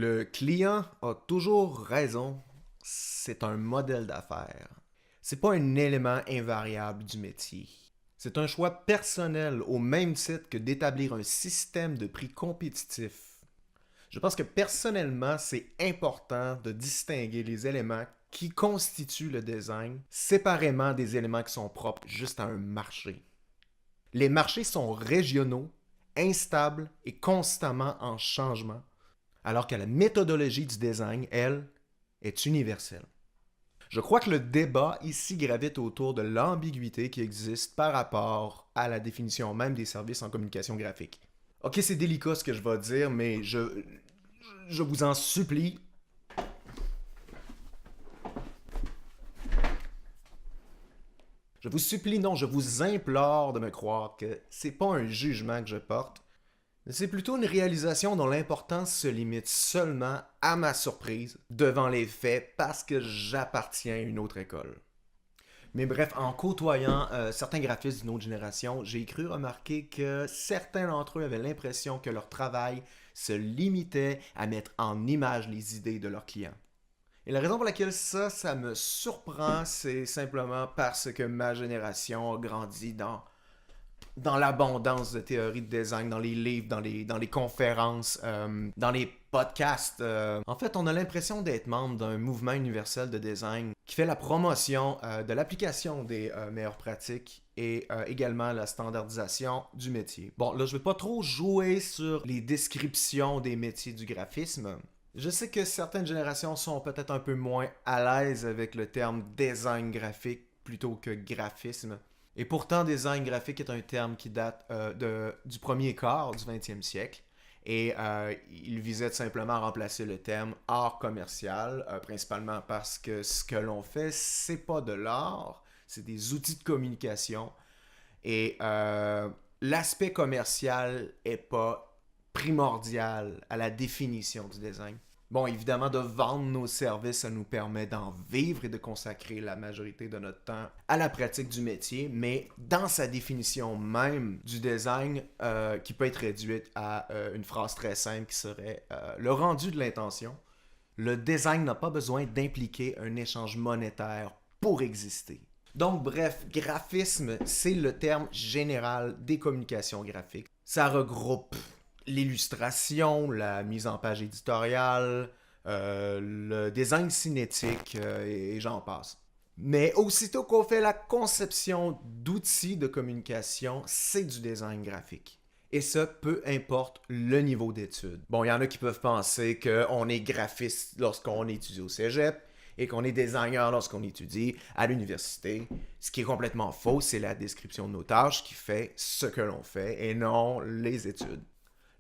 Le client a toujours raison. C'est un modèle d'affaires. C'est pas un élément invariable du métier. C'est un choix personnel au même titre que d'établir un système de prix compétitif. Je pense que personnellement, c'est important de distinguer les éléments qui constituent le design séparément des éléments qui sont propres juste à un marché. Les marchés sont régionaux, instables et constamment en changement, alors que la méthodologie du design, elle, est universelle. Je crois que le débat ici gravite autour de l'ambiguïté qui existe par rapport à la définition même des services en communication graphique. Ok, c'est délicat ce que je vais dire, mais je vous en supplie. Je vous supplie, non, je vous implore de me croire que c'est pas un jugement que je porte, c'est plutôt une réalisation dont l'importance se limite seulement à ma surprise devant les faits parce que j'appartiens à une autre école. Mais bref, en côtoyant certains graphistes d'une autre génération, j'ai cru remarquer que certains d'entre eux avaient l'impression que leur travail se limitait à mettre en image les idées de leurs clients. Et la raison pour laquelle ça me surprend, c'est simplement parce que ma génération a grandi dans l'abondance de théories de design, dans les livres, dans les conférences, dans les podcasts. En fait, on a l'impression d'être membre d'un mouvement universel de design qui fait la promotion de l'application des meilleures pratiques et également la standardisation du métier. Bon, là, je ne vais pas trop jouer sur les descriptions des métiers du graphisme. Je sais que certaines générations sont peut-être un peu moins à l'aise avec le terme design graphique plutôt que graphisme. Et pourtant, design graphique est un terme qui date du premier quart du 20e siècle. Et il visait tout simplement à remplacer le terme art commercial, principalement parce que ce que l'on fait, c'est pas de l'art, c'est des outils de communication. Et l'aspect commercial est pas primordial à la définition du design. Bon, évidemment, de vendre nos services, ça nous permet d'en vivre et de consacrer la majorité de notre temps à la pratique du métier, mais dans sa définition même du design, qui peut être réduite à une phrase très simple qui serait le rendu de l'intention, le design n'a pas besoin d'impliquer un échange monétaire pour exister. Donc bref, graphisme, c'est le terme général des communications graphiques. Ça regroupe l'illustration, la mise en page éditoriale, le design cinétique et j'en passe. Mais aussitôt qu'on fait la conception d'outils de communication, c'est du design graphique. Et ça, peu importe le niveau d'études. Bon, il y en a qui peuvent penser qu'on est graphiste lorsqu'on étudie au cégep et qu'on est designer lorsqu'on étudie à l'université. Ce qui est complètement faux, c'est la description de nos tâches qui fait ce que l'on fait et non les études.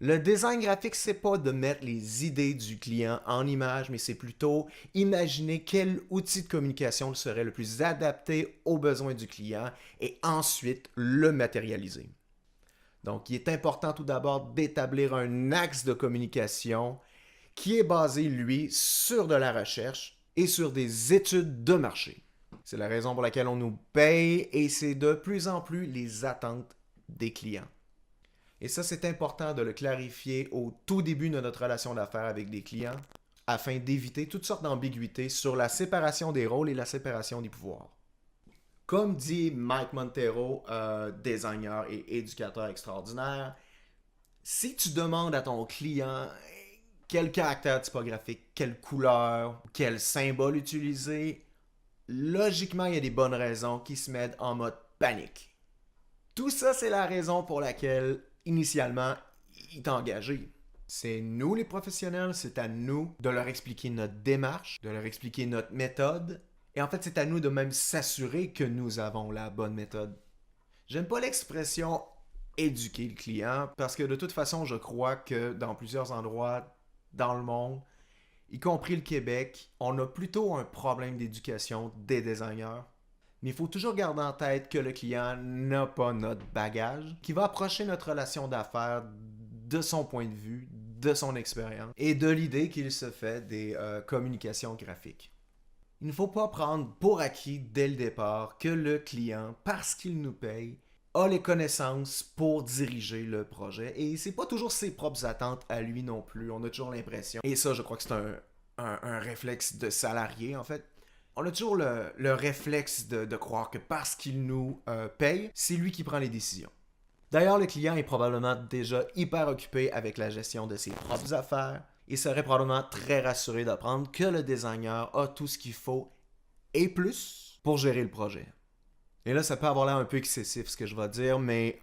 Le design graphique, c'est pas de mettre les idées du client en image, mais c'est plutôt imaginer quel outil de communication serait le plus adapté aux besoins du client et ensuite le matérialiser. Donc, il est important tout d'abord d'établir un axe de communication qui est basé, lui, sur de la recherche et sur des études de marché. C'est la raison pour laquelle on nous paye et c'est de plus en plus les attentes des clients. Et ça, c'est important de le clarifier au tout début de notre relation d'affaires avec des clients afin d'éviter toutes sortes d'ambiguïtés sur la séparation des rôles et la séparation des pouvoirs. Comme dit Mike Montero, designer et éducateur extraordinaire, si tu demandes à ton client quel caractère typographique, quelle couleur, quel symbole utiliser, logiquement, il y a des bonnes raisons qui se mettent en mode panique. Tout ça, c'est la raison pour laquelle initialement, il t'a engagé. C'est nous les professionnels, c'est à nous de leur expliquer notre démarche, de leur expliquer notre méthode. Et en fait, c'est à nous de même s'assurer que nous avons la bonne méthode. J'aime pas l'expression éduquer le client parce que de toute façon, je crois que dans plusieurs endroits dans le monde, y compris le Québec, on a plutôt un problème d'éducation des designers. Mais il faut toujours garder en tête que le client n'a pas notre bagage, qui va approcher notre relation d'affaires de son point de vue, de son expérience et de l'idée qu'il se fait des communications graphiques. Il ne faut pas prendre pour acquis dès le départ que le client, parce qu'il nous paye, a les connaissances pour diriger le projet. Et c'est pas toujours ses propres attentes à lui non plus. On a toujours l'impression. Et ça, je crois que c'est un réflexe de salarié, en fait. On a toujours le réflexe de croire que parce qu'il nous paye, c'est lui qui prend les décisions. D'ailleurs, le client est probablement déjà hyper occupé avec la gestion de ses propres affaires et serait probablement très rassuré d'apprendre que le designer a tout ce qu'il faut et plus pour gérer le projet. Et là, ça peut avoir l'air un peu excessif ce que je vais dire, mais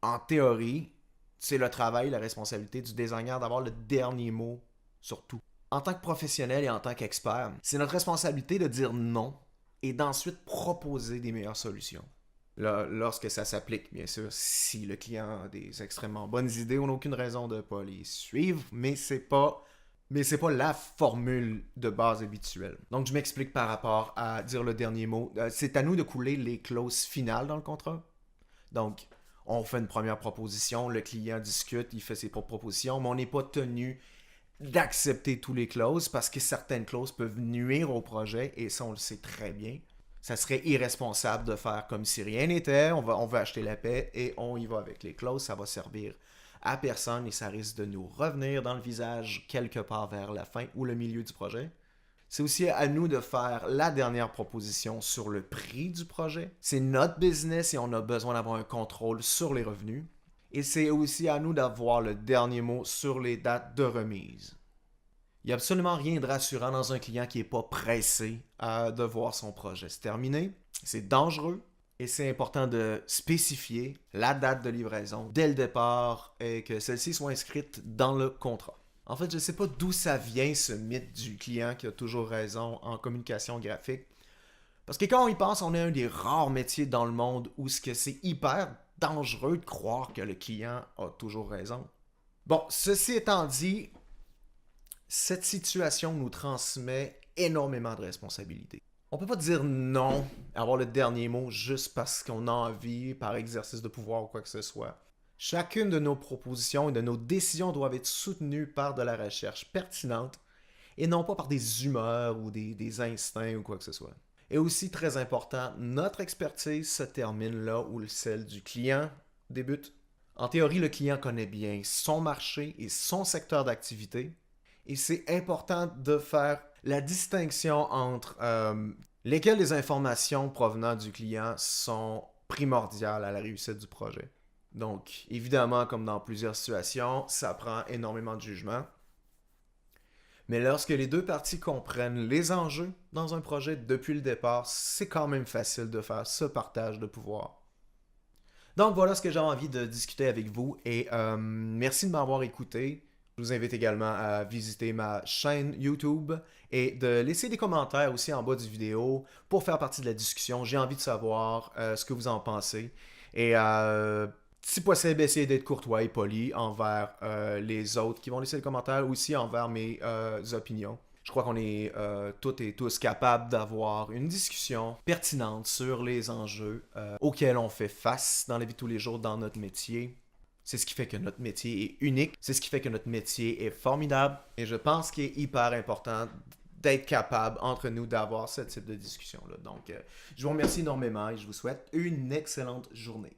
en théorie, c'est le travail, la responsabilité du designer d'avoir le dernier mot sur tout. En tant que professionnel et en tant qu'expert, c'est notre responsabilité de dire non et d'ensuite proposer des meilleures solutions. Là, lorsque ça s'applique, bien sûr, si le client a des extrêmement bonnes idées, on n'a aucune raison de ne pas les suivre, mais c'est pas la formule de base habituelle. Donc, je m'explique par rapport à dire le dernier mot. C'est à nous de couler les clauses finales dans le contrat. Donc, on fait une première proposition, le client discute, il fait ses propres propositions, mais on n'est pas tenu d'accepter tous les clauses parce que certaines clauses peuvent nuire au projet et ça, on le sait très bien. Ça serait irresponsable de faire comme si rien n'était, on veut acheter la paix et on y va avec les clauses, ça va servir à personne et ça risque de nous revenir dans le visage quelque part vers la fin ou le milieu du projet. C'est aussi à nous de faire la dernière proposition sur le prix du projet. C'est notre business et on a besoin d'avoir un contrôle sur les revenus. Et c'est aussi à nous d'avoir le dernier mot sur les dates de remise. Il n'y a absolument rien de rassurant dans un client qui n'est pas pressé de voir son projet se terminer. C'est dangereux et c'est important de spécifier la date de livraison dès le départ et que celle-ci soit inscrite dans le contrat. En fait, je ne sais pas d'où ça vient ce mythe du client qui a toujours raison en communication graphique. Parce que quand on y pense, on est un des rares métiers dans le monde où c'est hyper dangereux de croire que le client a toujours raison. Bon, ceci étant dit, cette situation nous transmet énormément de responsabilités. On peut pas dire non, avoir le dernier mot juste parce qu'on a envie, par exercice de pouvoir ou quoi que ce soit. Chacune de nos propositions et de nos décisions doivent être soutenues par de la recherche pertinente et non pas par des humeurs ou des instincts ou quoi que ce soit. Et aussi, très important, notre expertise se termine là où celle du client débute. En théorie, le client connaît bien son marché et son secteur d'activité. Et c'est important de faire la distinction entre lesquelles des informations provenant du client sont primordiales à la réussite du projet. Donc, évidemment, comme dans plusieurs situations, ça prend énormément de jugement. Mais lorsque les deux parties comprennent les enjeux dans un projet depuis le départ, c'est quand même facile de faire ce partage de pouvoir. Donc voilà ce que j'ai envie de discuter avec vous et merci de m'avoir écouté. Je vous invite également à visiter ma chaîne YouTube et de laisser des commentaires aussi en bas du vidéo pour faire partie de la discussion. J'ai envie de savoir ce que vous en pensez. Et si possible, essayez d'être courtois et poli envers les autres qui vont laisser des commentaires, aussi envers mes opinions. Je crois qu'on est toutes et tous capables d'avoir une discussion pertinente sur les enjeux auxquels on fait face dans la vie de tous les jours dans notre métier. C'est ce qui fait que notre métier est unique. C'est ce qui fait que notre métier est formidable. Et je pense qu'il est hyper important d'être capable entre nous d'avoir ce type de discussion-là. Donc, je vous remercie énormément et je vous souhaite une excellente journée.